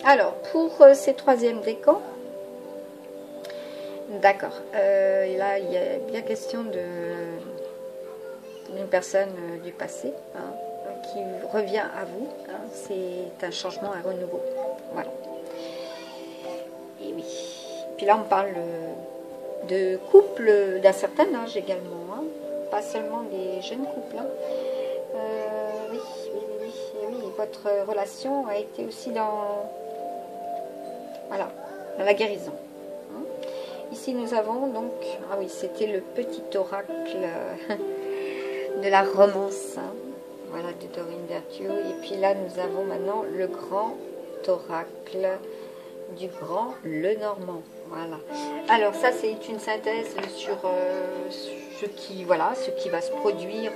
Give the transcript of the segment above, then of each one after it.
Alors, pour ces troisièmes décans, d'accord, là, il y a bien question d'une personne du passé, hein, qui revient à vous. Hein, c'est un changement, un renouveau. Voilà. Et oui. Puis là, on parle de couples d'un certain âge également, hein, pas seulement des jeunes couples. Hein. Oui, oui, oui, oui, oui, votre relation a été aussi voilà, dans la guérison. Hein. Ici, nous avons donc, ah oui, c'était le petit oracle de la romance, hein, voilà, de Dorine Virtue. Et puis là, nous avons maintenant le grand oracle du grand Lenormand. Voilà. Alors ça, c'est une synthèse sur ce qui va se produire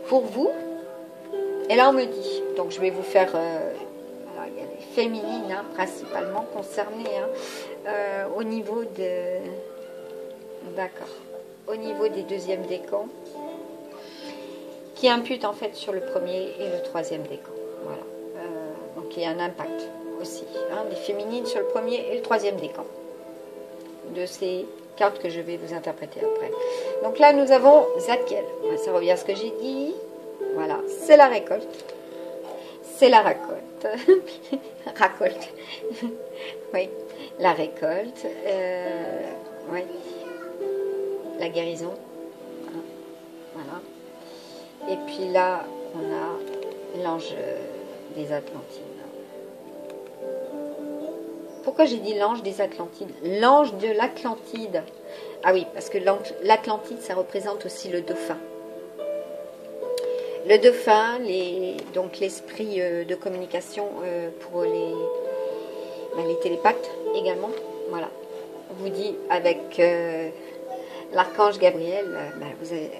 pour vous. Et là, on me dit, donc je vais vous faire, voilà, il y a les féminines, hein, principalement concernées, hein, au niveau de, d'accord, au niveau des deuxièmes décans, qui imputent en fait sur le premier et le troisième décan. Voilà. Donc il y a un impact aussi, hein, des féminines sur le premier et le troisième décan, de ces cartes que je vais vous interpréter après. Donc là, nous avons Zadkiel. Ça revient à ce que j'ai dit. Voilà, c'est la récolte. C'est la récolte. Racolte. Oui, la récolte. Oui. La guérison. Voilà. Et puis là, on a l'ange des Atlantides. Pourquoi j'ai dit l'ange des Atlantides? L'ange de l'Atlantide. Ah oui, parce que l'Atlantide, ça représente aussi le dauphin. Le dauphin, donc l'esprit de communication pour les télépathes également. Voilà. On vous dit avec l'archange Gabriel,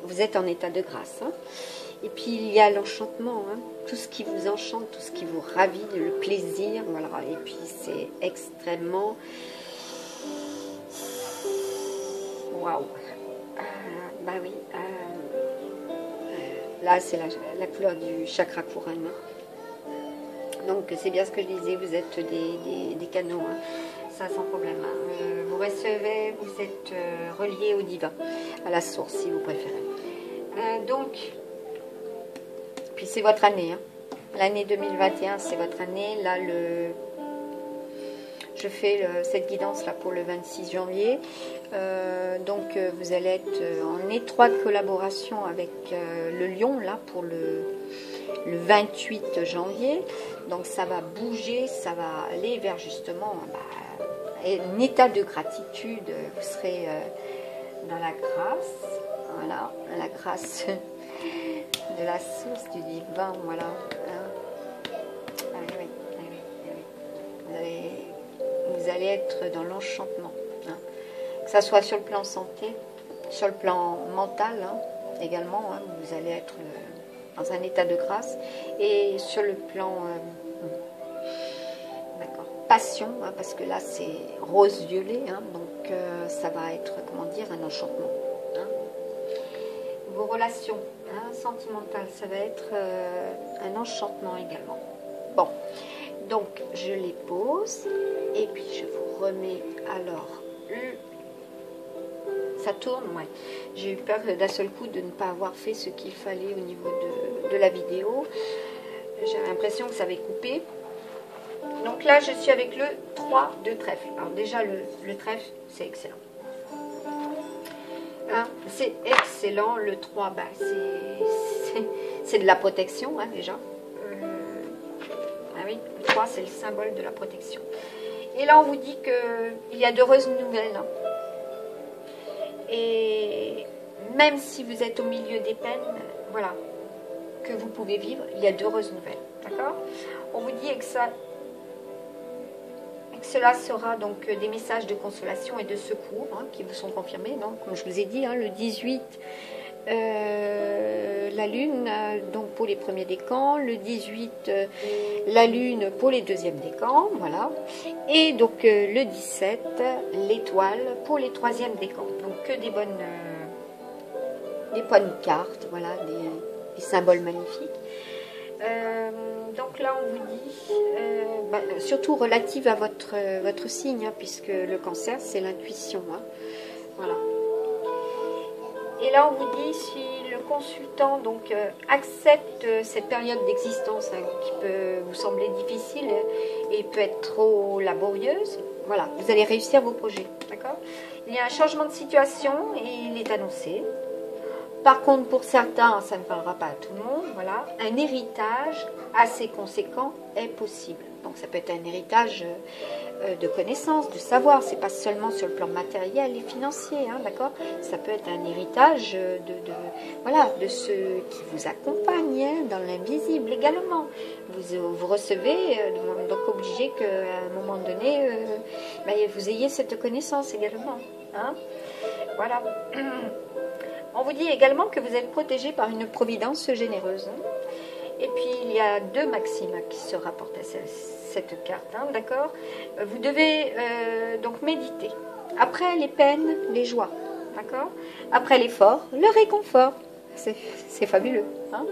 vous êtes en état de grâce. Hein. Et puis il y a l'enchantement, hein, tout ce qui vous enchante, tout ce qui vous ravit, le plaisir, voilà. Et puis c'est extrêmement, waouh, bah oui, là c'est la couleur du chakra couronne. Donc c'est bien ce que je disais, vous êtes des canaux, hein, ça sans problème. Hein. Vous recevez, vous êtes relié au divin, à la source si vous préférez. Donc, puis c'est votre année, hein. L'année 2021, c'est votre année. Là, je fais cette guidance là pour le 26 janvier. Donc, vous allez être en étroite collaboration avec le lion là pour le 28 janvier. Donc, ça va bouger, ça va aller vers justement un état de gratitude. Vous serez dans la grâce, voilà, la grâce de la source du divin, voilà. Hein. Ah oui, ah oui, ah oui. Vous allez être dans l'enchantement, hein. Que ça soit sur le plan santé, sur le plan mental, hein, également, hein, vous allez être dans un état de grâce, et sur le plan passion, hein, parce que là c'est rose-violet, hein, donc ça va être, comment dire, un enchantement. Hein. Vos relations, hein, sentimentales, ça va être un enchantement également. Bon, donc je les pose, et puis je vous remets alors ça tourne, ouais. J'ai eu peur d'un seul coup de ne pas avoir fait ce qu'il fallait au niveau de la vidéo. J'ai l'impression que ça avait coupé. Donc là, je suis avec le 3 de trèfle. Alors déjà, le trèfle, c'est excellent. Hein, c'est excellent. Le 3, bah, c'est de la protection, hein, déjà. Ah oui, le 3, c'est le symbole de la protection. Et là, on vous dit qu'il y a d'heureuses nouvelles. Hein. Et même si vous êtes au milieu des peines, voilà, que vous pouvez vivre, il y a d'heureuses nouvelles. D'accord? On vous dit que cela sera donc des messages de consolation et de secours, hein, qui vous sont confirmés. Donc, comme je vous ai dit, hein, le 18, la lune, donc pour les premiers décans, le 18, la lune pour les deuxièmes décans, voilà. Et donc le 17, l'étoile pour les troisièmes décans. Donc que des bonnes cartes, voilà, des symboles magnifiques. Donc là, on vous dit surtout relative à votre signe, hein, puisque le cancer, c'est l'intuition. Hein. Voilà. Et là, on vous dit si le consultant donc accepte cette période d'existence hein, qui peut vous sembler difficile et peut être trop laborieuse, voilà, vous allez réussir vos projets. D'accord ? Il y a un changement de situation et il est annoncé. Par contre, pour certains, ça ne parlera pas à tout le monde, voilà, un héritage assez conséquent est possible. Donc ça peut être un héritage de connaissances, de savoir, c'est pas seulement sur le plan matériel et financier, hein, d'accord ? Ça peut être un héritage voilà, de ceux qui vous accompagnent hein, dans l'invisible également. Vous recevez, donc obligé qu'à un moment donné, vous ayez cette connaissance également. Hein ? Voilà. On vous dit également que vous êtes protégé par une providence généreuse. Et puis, il y a deux maximes qui se rapportent à cette carte, hein, d'accord ? Vous devez donc méditer. Après les peines, les joies, d'accord ? Après l'effort, le réconfort. C'est fabuleux. Hein,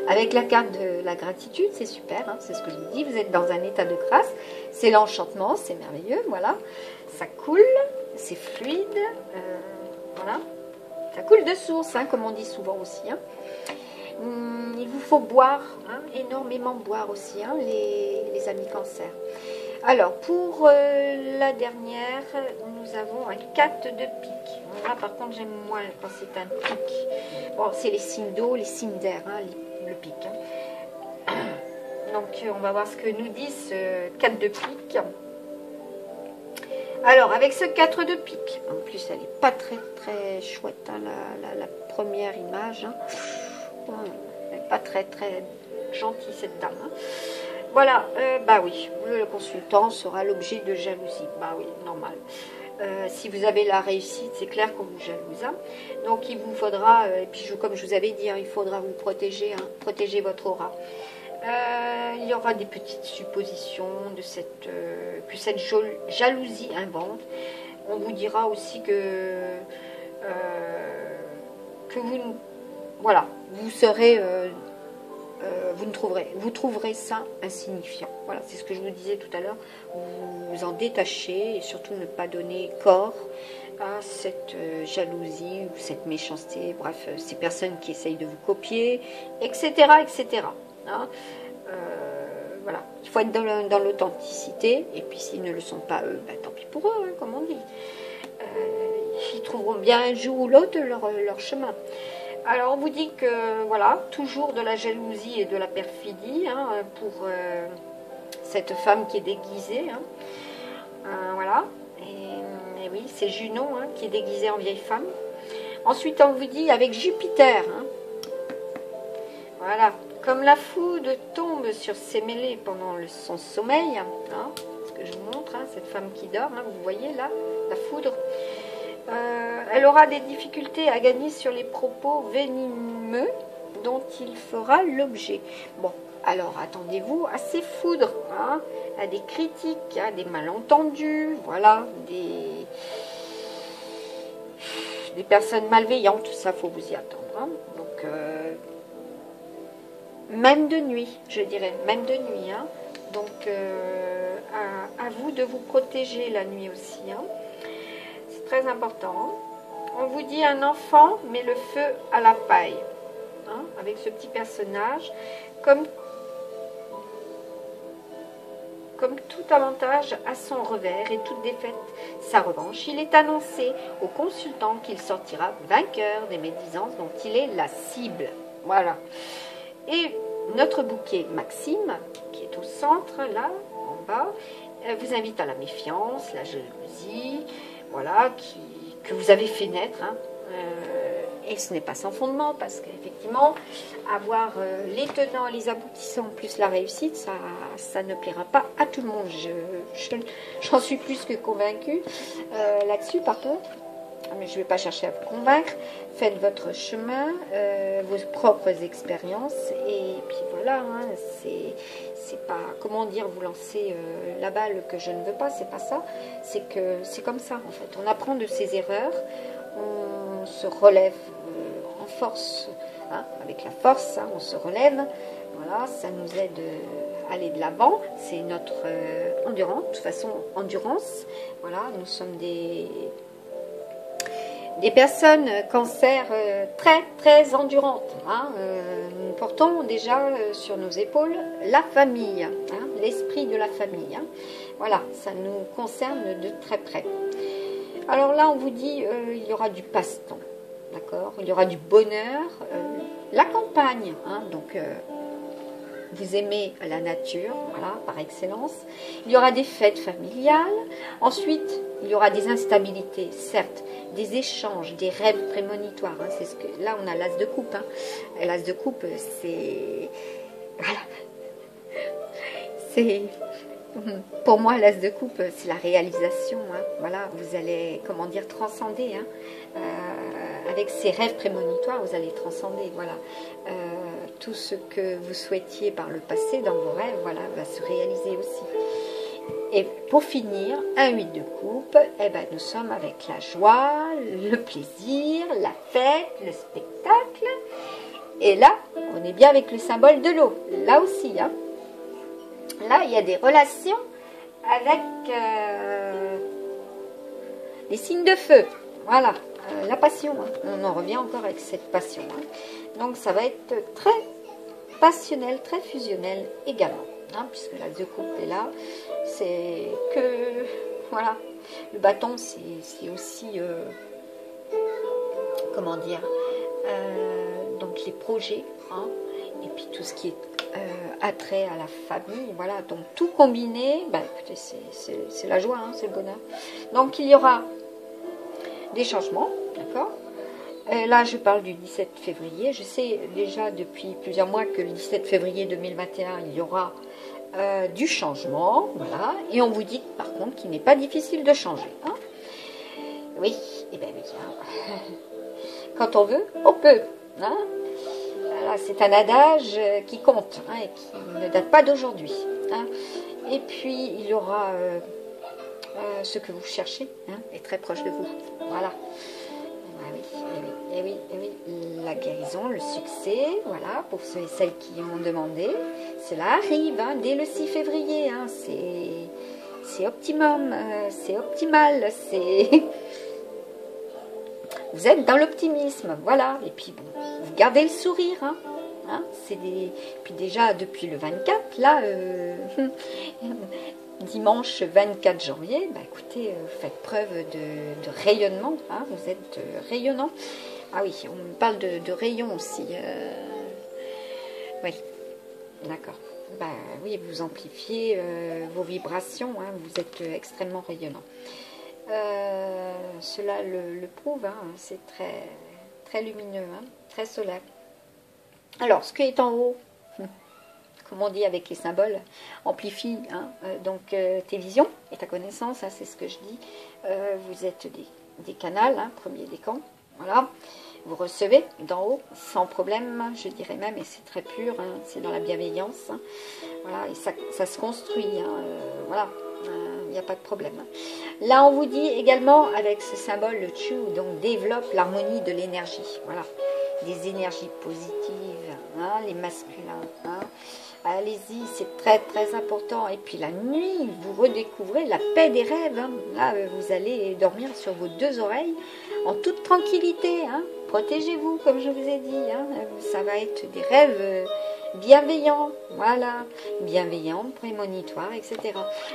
avec la carte de la gratitude, c'est super, hein, c'est ce que je vous dis. Vous êtes dans un état de grâce. C'est l'enchantement, c'est merveilleux, voilà. Ça coule, c'est fluide, voilà. Ça coule de source, hein, comme on dit souvent aussi. Hein. Il vous faut boire, hein, énormément boire aussi, hein, les amis cancer. Alors, pour la dernière, nous avons un 4 de pique. Là, par contre, j'aime moins quand c'est un pique. Bon, c'est les signes d'eau, les signes d'air, hein, le pique. Hein. Donc, on va voir ce que nous dit ce 4 de pique. Alors, avec ce 4 de pique, en plus, elle n'est pas très très chouette, hein, la première image. Hein. Elle n'est pas très très gentille, cette dame. Hein. Voilà, bah oui, le consultant sera l'objet de jalousie. Bah oui, normal. Si vous avez la réussite, c'est clair qu'on vous jalouse. Hein. Donc, il vous faudra, et puis comme je vous avais dit, hein, il faudra vous protéger, hein, protéger votre aura. Il y aura des petites suppositions de que cette jalousie invente. On vous dira aussi que voilà, vous serez, vous trouverez ça insignifiant. Voilà, c'est ce que je vous disais tout à l'heure. Vous vous en détachez et surtout ne pas donner corps à cette jalousie ou cette méchanceté. Bref, ces personnes qui essayent de vous copier, etc., etc. Hein, voilà, il faut être dans l'authenticité, et puis s'ils ne le sont pas eux, bah, tant pis pour eux, hein, comme on dit. Ils trouveront bien un jour ou l'autre leur chemin. Alors on vous dit que voilà, toujours de la jalousie et de la perfidie hein, pour cette femme qui est déguisée. Hein. Voilà, et oui, c'est Junon hein, qui est déguisée en vieille femme. Ensuite on vous dit avec Jupiter. Hein, voilà. Comme la foudre tombe sur ses mêlées pendant son sommeil, hein, ce que je vous montre, hein, cette femme qui dort, hein, vous voyez là, la foudre, elle aura des difficultés à gagner sur les propos venimeux dont il fera l'objet. Bon, alors attendez-vous à ces foudres, hein, à des critiques, à des malentendus, voilà, des personnes malveillantes, tout ça, faut vous y attendre. Hein. Donc, même de nuit, je dirais, même de nuit. Hein. Donc, à vous de vous protéger la nuit aussi. Hein. C'est très important. Hein. On vous dit un enfant met le feu à la paille. Hein, avec ce petit personnage. Comme tout avantage a son revers et toute défaite sa revanche, il est annoncé au consultant qu'il sortira vainqueur des médisances dont il est la cible. Voilà. Et notre bouquet Maxime, qui est au centre, là, en bas, vous invite à la méfiance, la jalousie, voilà, que vous avez fait naître. Hein, et ce n'est pas sans fondement, parce qu'effectivement, avoir les tenants, les aboutissants, plus la réussite, ça ne plaira pas à tout le monde. J'en suis plus que convaincue là-dessus, par contre. Mais je ne vais pas chercher à vous convaincre. Faites votre chemin, vos propres expériences, et puis voilà, hein, c'est pas, comment dire, vous lancer la balle que je ne veux pas, c'est pas ça, c'est que c'est comme ça en fait. On apprend de ses erreurs, on se relève en force, hein, avec la force, hein, on se relève, voilà, ça nous aide aller de l'avant. C'est notre endurance, de toute façon, endurance. Voilà, nous sommes des personnes cancer très très endurantes. Hein. Nous portons déjà sur nos épaules la famille, hein, l'esprit de la famille. Hein. Voilà, ça nous concerne de très près. Alors là, on vous dit, il y aura du passe-temps, d'accord? Il y aura du bonheur, la campagne, hein, donc vous aimez la nature, voilà, par excellence. Il y aura des fêtes familiales. Ensuite, il y aura des instabilités, certes, des échanges, des rêves prémonitoires. Hein, c'est ce que là, on a l'as de coupe. Hein. L'as de coupe, c'est voilà, c'est pour moi l'as de coupe, c'est la réalisation. Hein. Voilà, vous allez, comment dire, transcender. Hein. Avec ces rêves prémonitoires, vous allez transcender. Voilà. Tout ce que vous souhaitiez par le passé dans vos rêves, voilà, va se réaliser aussi. Et pour finir, un 8 de coupe, eh ben, nous sommes avec la joie, le plaisir, la fête, le spectacle. Et là, on est bien avec le symbole de l'eau. Là aussi, hein. Là, il y a des relations avec les signes de feu. Voilà, la passion. Hein. On en revient encore avec cette passion. Hein. Donc ça va être très passionnel, très fusionnel également, hein, puisque l'as de coupe est là. C'est que, voilà, le bâton, c'est aussi, comment dire, donc les projets, hein, et puis tout ce qui est attrait à la famille, voilà, donc tout combiné, bah, écoutez, c'est la joie, hein, c'est le bonheur. Donc il y aura des changements, d'accord? Là, je parle du 17 février. Je sais déjà depuis plusieurs mois que le 17 février 2021, il y aura du changement. Voilà. Et on vous dit, par contre, qu'il n'est pas difficile de changer. Hein. Oui, et bien oui. Hein. Quand on veut, on peut. Hein. Voilà, c'est un adage qui compte hein, et qui ne date pas d'aujourd'hui. Hein. Et puis, il y aura ce que vous cherchez hein, est très proche de vous. Voilà. Et oui, la guérison, le succès, voilà, pour ceux et celles qui ont demandé, cela arrive hein, dès le 6 février, hein, c'est optimum, c'est optimal, c'est... Vous êtes dans l'optimisme, voilà, et puis bon, vous gardez le sourire, hein, hein puis déjà depuis le 24, là, dimanche 24 janvier, bah écoutez, faites preuve de rayonnement, hein, vous êtes rayonnant. Ah oui, on me parle de rayons aussi. Oui, d'accord. Bah oui, vous amplifiez vos vibrations, hein, vous êtes extrêmement rayonnant. Cela le prouve, hein, c'est très, très lumineux, hein, très solaire. Alors, ce qui est en haut, comme on dit avec les symboles, amplifie hein, donc tes visions et ta connaissance, hein, c'est ce que je dis. Vous êtes des canals, hein, premier décan, voilà. Vous recevez d'en haut sans problème, je dirais même, et c'est très pur, hein, c'est dans la bienveillance. Hein, voilà, et ça se construit, hein, voilà, il n'y a pas de problème. Là, on vous dit également avec ce symbole, le Chu, donc développe l'harmonie de l'énergie, voilà, des énergies positives, hein, les masculins, hein. Allez-y, c'est très très important. Et puis la nuit, vous redécouvrez la paix des rêves. Hein. Là, vous allez dormir sur vos deux oreilles en toute tranquillité. Hein. Protégez-vous, comme je vous ai dit. Hein. Ça va être des rêves bienveillants. Voilà, bienveillants, prémonitoires, etc.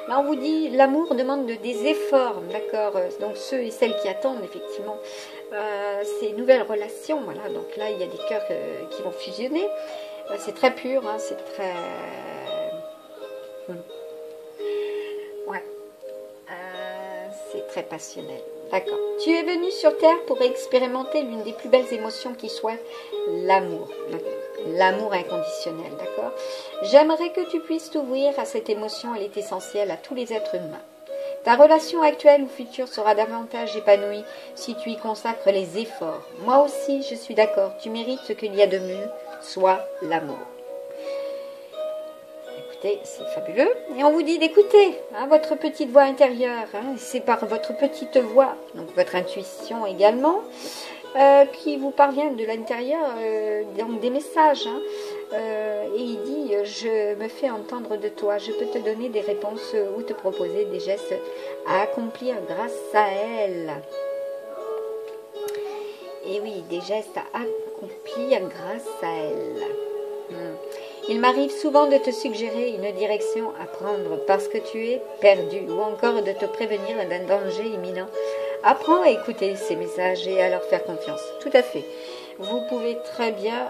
Là, on vous dit, l'amour demande des efforts. D'accord. Donc ceux et celles qui attendent, effectivement, ces nouvelles relations. Voilà. Donc là, il y a des cœurs qui vont fusionner. C'est très pur, hein, c'est très... Ouais. C'est très passionnel. D'accord. Tu es venu sur Terre pour expérimenter l'une des plus belles émotions qui soit l'amour. L'amour inconditionnel, d'accord? J'aimerais que tu puisses t'ouvrir à cette émotion, elle est essentielle à tous les êtres humains. Ta relation actuelle ou future sera davantage épanouie si tu y consacres les efforts. Moi aussi, je suis d'accord, tu mérites ce qu'il y a de mieux, soit l'amour. Écoutez, c'est fabuleux. Et on vous dit d'écouter hein, votre petite voix intérieure. Hein, c'est par votre petite voix, donc votre intuition également, qui vous parvient de l'intérieur, donc des messages. Hein. et il dit, je me fais entendre de toi, je peux te donner des réponses ou te proposer des gestes à accomplir grâce à elle. Et oui, des gestes à accomplir grâce à elle. Il m'arrive souvent de te suggérer une direction à prendre parce que tu es perdu ou encore de te prévenir d'un danger imminent. Apprends à écouter ces messages et à leur faire confiance. Tout à fait. Vous pouvez très bien,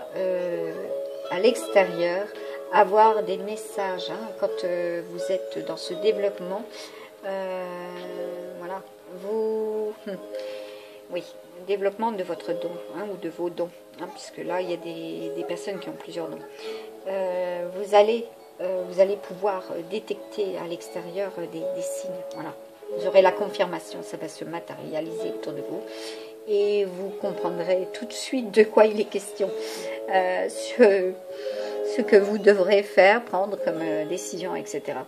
à l'extérieur, avoir des messages quand vous êtes dans ce développement. Voilà. Oui, développement de votre don ou de vos dons, puisque là, il y a des personnes qui ont plusieurs dons. Vous allez pouvoir détecter à l'extérieur des signes. Voilà. Vous aurez la confirmation, ça va se matérialiser autour de vous et vous comprendrez tout de suite de quoi il est question, ce que vous devrez faire, prendre comme décision, etc.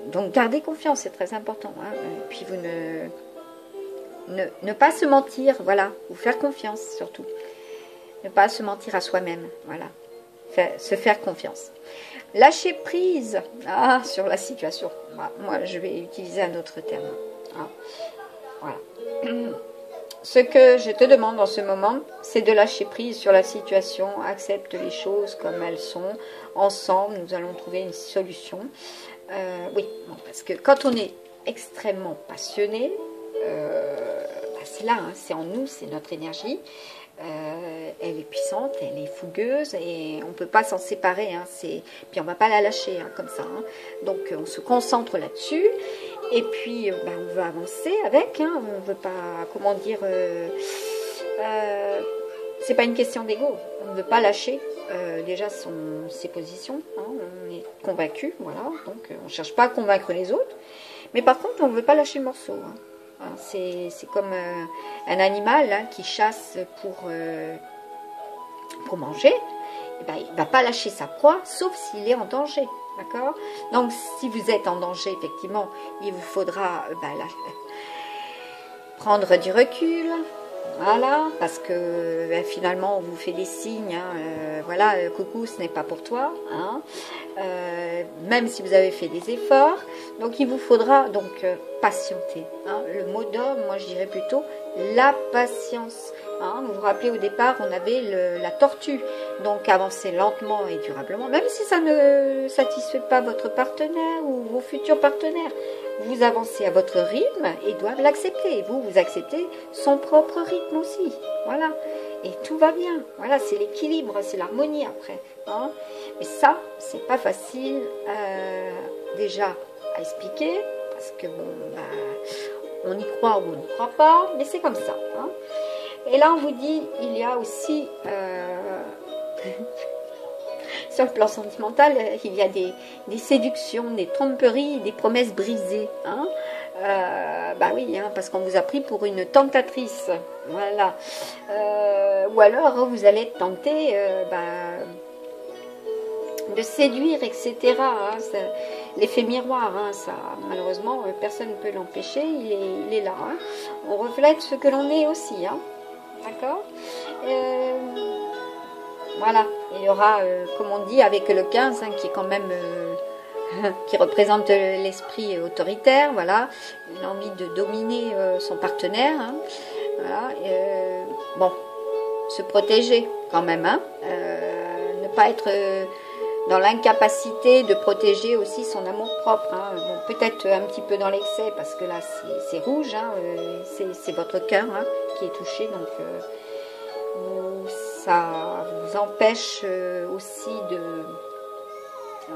Donc gardez confiance, c'est très important. Puis vous ne pas se mentir, voilà, vous faire confiance surtout. Ne pas se mentir à soi-même, voilà. Se faire confiance. Lâcher prise sur la situation. Moi, je vais utiliser un autre terme. Voilà. Ce que je te demande en ce moment, c'est de lâcher prise sur la situation. Accepte les choses comme elles sont. Ensemble, nous allons trouver une solution. Oui, parce que quand on est extrêmement passionné, c'est là, c'est en nous, c'est notre énergie. Elle est puissante, elle est fougueuse et on ne peut pas s'en séparer. Puis on ne va pas la lâcher comme ça. Donc on se concentre là-dessus et puis on veut avancer avec. On ne veut pas, comment dire, c'est pas une question d'ego. On ne veut pas lâcher déjà ses positions. On est convaincu, voilà. Donc on ne cherche pas à convaincre les autres. Mais par contre, on ne veut pas lâcher le morceau. C'est comme un animal qui chasse pour manger. Il ne va pas lâcher sa proie, sauf s'il est en danger. D'accord? Donc, si vous êtes en danger, effectivement, il vous faudra prendre du recul. Voilà, parce que finalement, on vous fait des signes. Voilà, coucou, ce n'est pas pour toi. Même si vous avez fait des efforts. Donc, il vous faudra donc patienter. Le mot d'homme, moi, je dirais plutôt la patience. Vous vous rappelez, au départ, on avait la tortue. Donc, avancer lentement et durablement, même si ça ne satisfait pas votre partenaire ou vos futurs partenaires. Vous avancez à votre rythme et doivent l'accepter. Vous acceptez son propre rythme aussi. Voilà. Et tout va bien. Voilà, c'est l'équilibre, c'est l'harmonie après. Mais ça, c'est pas facile déjà à expliquer parce que on y croit ou on n'y croit pas, mais c'est comme ça. Et là, on vous dit, il y a aussi sur le plan sentimental, il y a des séductions, des tromperies, des promesses brisées. Oui, parce qu'on vous a pris pour une tentatrice. Voilà. Ou alors, vous allez être tenté de séduire, etc. L'effet miroir, ça, malheureusement, personne ne peut l'empêcher. Il est là. On reflète ce que l'on est aussi. D'accord? Voilà, il y aura, comme on dit, avec le 15, qui est quand même, qui représente l'esprit autoritaire, voilà, l'envie de dominer son partenaire, voilà, se protéger quand même, ne pas être dans l'incapacité de protéger aussi son amour propre, peut-être un petit peu dans l'excès, parce que là, c'est rouge, c'est votre cœur qui est touché, donc ça vous empêche aussi de...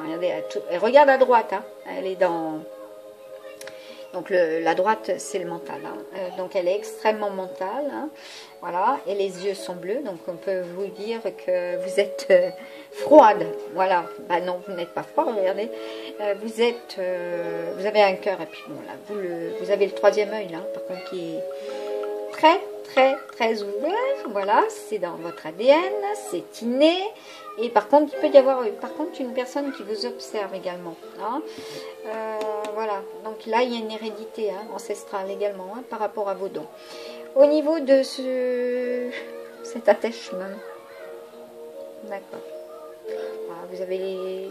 Regardez, elle regarde à droite, elle est dans... Donc la droite, c'est le mental. Donc elle est extrêmement mentale. Voilà, et les yeux sont bleus, donc on peut vous dire que vous êtes froide. Voilà, non, vous n'êtes pas froid, regardez. Vous avez un cœur, et puis bon, là, vous avez le troisième œil, là, par contre, qui est très, très, très ouvert. Voilà, c'est dans votre ADN, c'est inné. Et par contre, il peut y avoir une personne qui vous observe également. Voilà, donc là, il y a une hérédité ancestrale également par rapport à vos dons. Au niveau de cet attachement, d'accord. vous avez les...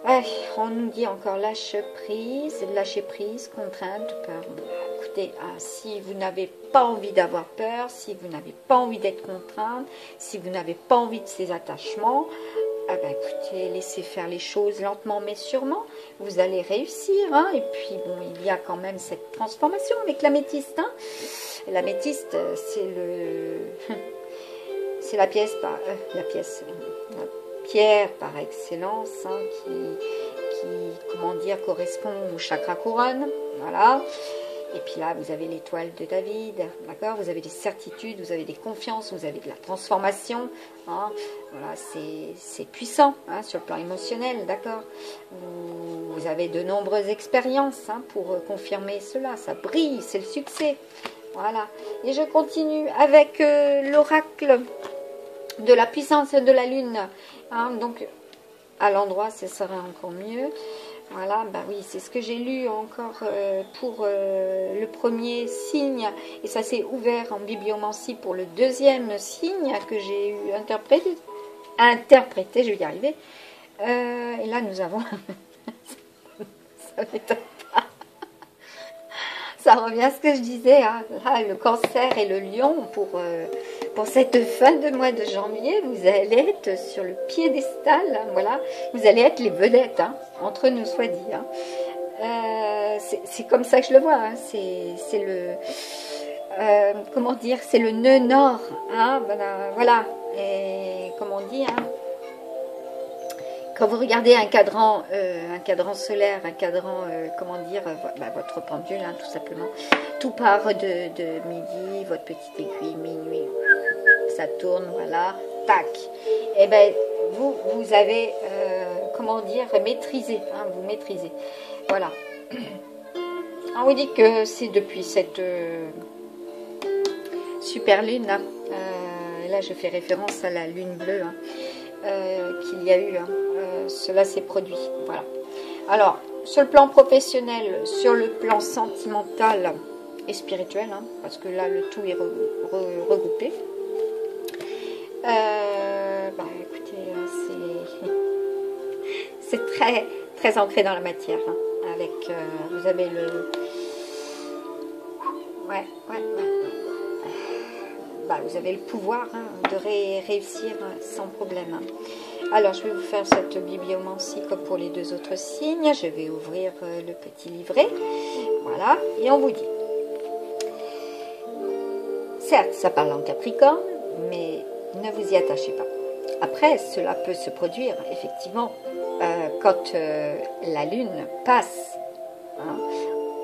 Ouais, on nous dit encore lâcher prise, contrainte, peur. Bon, écoutez, si vous n'avez pas envie d'avoir peur, si vous n'avez pas envie d'être contrainte, si vous n'avez pas envie de ces attachements, ah ben, écoutez, laissez faire les choses lentement mais sûrement, vous allez réussir. Hein. Et puis, bon, il y a quand même cette transformation avec l'améthyste. Hein. L'améthyste, c'est le... c'est la pièce, la pierre par excellence, hein, qui, comment dire, correspond au chakra couronne. Voilà. Et puis là, vous avez l'étoile de David, d'accord? Vous avez des certitudes, vous avez des confiances, vous avez de la transformation. Hein, voilà, c'est puissant hein, sur le plan émotionnel, d'accord? Vous avez de nombreuses expériences hein, pour confirmer cela. Ça brille, c'est le succès. Voilà. Et je continue avec l'oracle de la puissance de la lune. Hein, donc, à l'endroit, ce serait encore mieux. Voilà, bah oui, c'est ce que j'ai lu encore pour le premier signe. Et ça s'est ouvert en bibliomancie pour le deuxième signe que j'ai eu interprété, je vais y arriver. Et là, nous avons... ça m'étonne pas. Ça revient à ce que je disais. Hein. Là, le cancer et le lion, pour cette fin de mois de janvier, vous allez être sur le piédestal, hein, voilà, vous allez être les vedettes, hein, entre nous soit dit. Hein. C'est comme ça que je le vois, hein. C'est le, comment dire, c'est le nœud nord, hein, voilà, et comme on dit, hein, quand vous regardez un cadran solaire, un cadran, comment dire, votre pendule, hein, tout simplement, tout part de midi, votre petite aiguille, minuit, ça tourne, voilà, tac. Et bien, vous avez, comment dire, maîtrisé, hein, vous maîtrisez. Voilà. On vous dit que c'est depuis cette super lune, hein, là je fais référence à la lune bleue, hein, qu'il y a eu, hein, cela s'est produit, voilà. Alors, sur le plan professionnel, sur le plan sentimental et spirituel, hein, parce que là le tout est regroupé. Écoutez, c'est très très ancré dans la matière. Hein, avec, vous avez le, vous avez le pouvoir hein, de réussir sans problème. Hein. Alors, je vais vous faire cette bibliomancie comme pour les deux autres signes. Je vais ouvrir le petit livret. Voilà, et on vous dit. Certes, ça parle en Capricorne, mais ne vous y attachez pas. Après, cela peut se produire, effectivement, quand la Lune passe hein,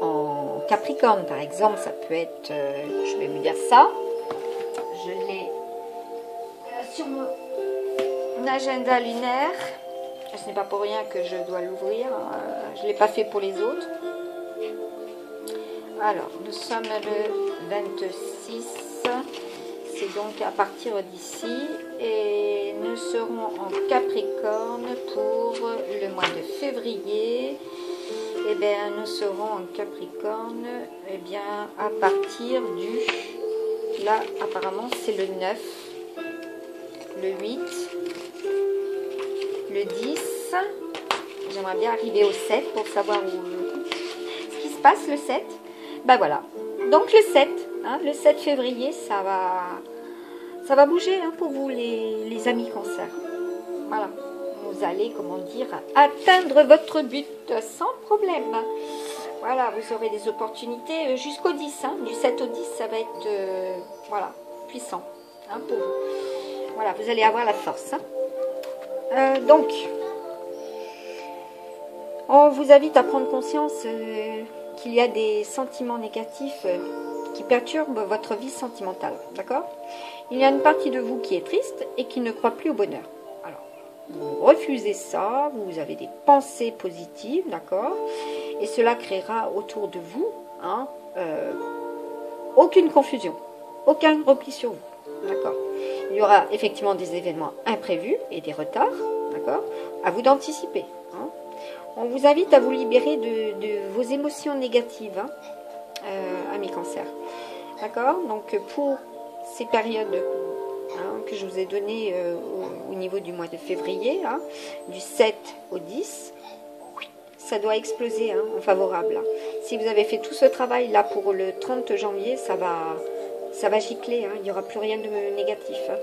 en Capricorne, par exemple. Ça peut être, je vais vous dire ça, je l'ai sur mon agenda lunaire. Ce n'est pas pour rien que je dois l'ouvrir. Je ne l'ai pas fait pour les autres. Alors, nous sommes le 26. C'est donc à partir d'ici et nous serons en Capricorne pour le mois de février. Et bien, nous serons en Capricorne et bien à partir du, là apparemment c'est le 9, le 8, le 10. J'aimerais bien arriver au 7 pour savoir ce qui se passe le 7. Ben voilà, donc le 7. Hein, le 7 février, ça va bouger hein, pour vous les amis cancer. Voilà, vous allez, comment dire, atteindre votre but sans problème. Voilà, vous aurez des opportunités jusqu'au 10. Hein, du 7 au 10, ça va être voilà, puissant hein, pour vous. Voilà, vous allez avoir la force. Hein. Donc, on vous invite à prendre conscience qu'il y a des sentiments négatifs qui perturbe votre vie sentimentale, d'accord? Il y a une partie de vous qui est triste et qui ne croit plus au bonheur. Alors, vous refusez ça, vous avez des pensées positives, d'accord? Et cela créera autour de vous hein, aucune confusion, aucun repli sur vous, d'accord? Il y aura effectivement des événements imprévus et des retards, d'accord? À vous d'anticiper. Hein? On vous invite à vous libérer de vos émotions négatives, hein? Amis cancer. D'accord? Donc pour ces périodes hein, que je vous ai donné au niveau du mois de février, hein, du 7 au 10, ça doit exploser hein, en favorable. Hein. Si vous avez fait tout ce travail là pour le 30 janvier, ça va gicler, hein, il n'y aura plus rien de négatif. Hein.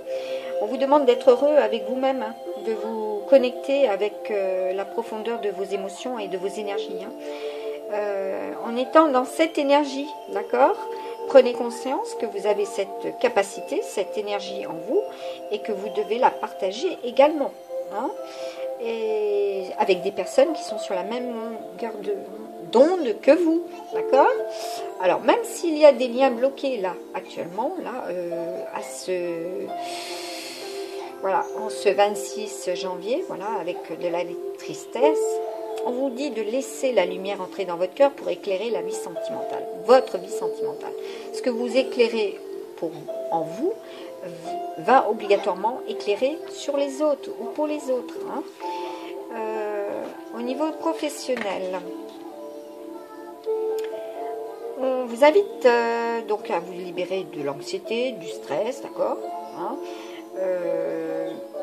On vous demande d'être heureux avec vous-même, hein, de vous connecter avec la profondeur de vos émotions et de vos énergies. Hein. En étant dans cette énergie, d'accord ? Prenez conscience que vous avez cette capacité, cette énergie en vous et que vous devez la partager également. Hein, et avec des personnes qui sont sur la même longueur d'onde que vous. D'accord ? Alors, même s'il y a des liens bloqués là, actuellement, là, voilà, en ce 26 janvier, voilà, avec de la tristesse, on vous dit de laisser la lumière entrer dans votre cœur pour éclairer la vie sentimentale, votre vie sentimentale. Ce que vous éclairez en vous va obligatoirement éclairer sur les autres ou pour les autres. Hein. Au niveau professionnel, on vous invite donc à vous libérer de l'anxiété, du stress, d'accord, hein.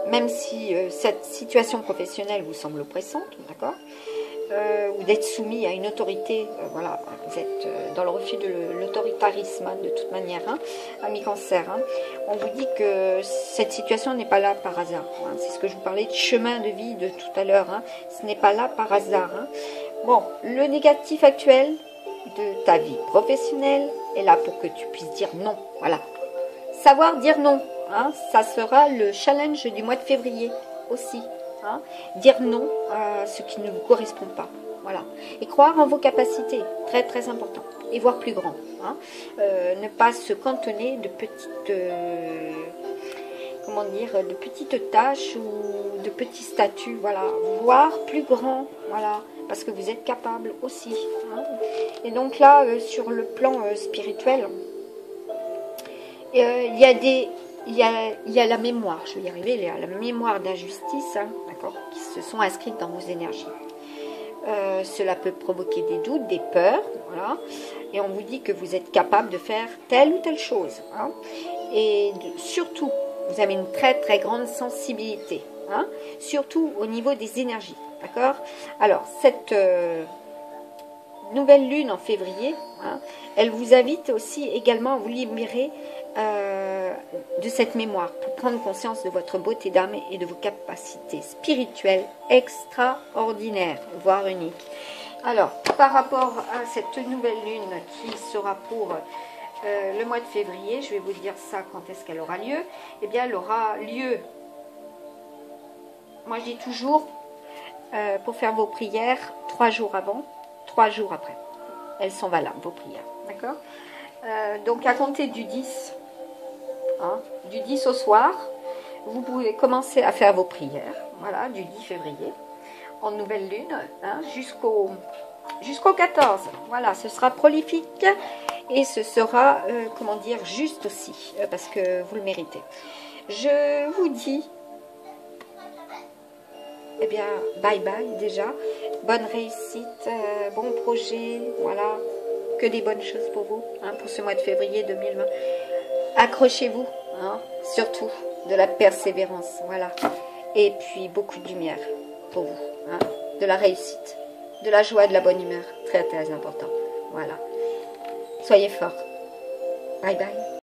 Même si cette situation professionnelle vous semble oppressante, d'accord, ou d'être soumis à une autorité, voilà, vous êtes dans le refus de l'autoritarisme hein, de toute manière, hein, ami cancer. Hein. On vous dit que cette situation n'est pas là par hasard. Hein. C'est ce que je vous parlais de chemin de vie de tout à l'heure. Hein. Ce n'est pas là par hasard. Hein. Bon, le négatif actuel de ta vie professionnelle est là pour que tu puisses dire non. Voilà. Savoir dire non, hein, ça sera le challenge du mois de février aussi. Hein, dire non à ce qui ne vous correspond pas. Voilà. Et croire en vos capacités, très très important. Et voir plus grand. Hein. Ne pas se cantonner de petites, comment dire, de petites tâches ou de petits statuts. Voilà. Voir plus grand. Voilà. Parce que vous êtes capable aussi. Hein. Et donc là, sur le plan spirituel, il y a la mémoire, je vais y arriver, il y a la mémoire d'injustice, hein, d'accord, qui se sont inscrites dans vos énergies. Cela peut provoquer des doutes, des peurs, voilà, et on vous dit que vous êtes capable de faire telle ou telle chose. Hein, et surtout, vous avez une très très grande sensibilité, hein, surtout au niveau des énergies, d'accord. Alors, cette nouvelle lune en février, hein, elle vous invite aussi également à vous libérer de cette mémoire pour prendre conscience de votre beauté d'âme et de vos capacités spirituelles extraordinaires, voire uniques. Alors, par rapport à cette nouvelle lune qui sera pour le mois de février, je vais vous dire ça quand est-ce qu'elle aura lieu. Eh bien, elle aura lieu, moi je dis toujours, pour faire vos prières 3 jours avant, 3 jours après. Elles sont valables, vos prières, d'accord ? Donc à compter du 10, hein, du 10 au soir, vous pouvez commencer à faire vos prières, voilà, du 10 février, en nouvelle lune, hein, jusqu'au 14. Voilà, ce sera prolifique et ce sera, comment dire, juste aussi, parce que vous le méritez. Je vous dis, eh bien, bye bye déjà, bonne réussite, bon projet, voilà. Que des bonnes choses pour vous, hein, pour ce mois de février 2020. Accrochez-vous, hein, surtout de la persévérance, voilà. Et puis beaucoup de lumière pour vous, hein, de la réussite, de la joie, de la bonne humeur, très très important. Voilà. Soyez forts. Bye bye.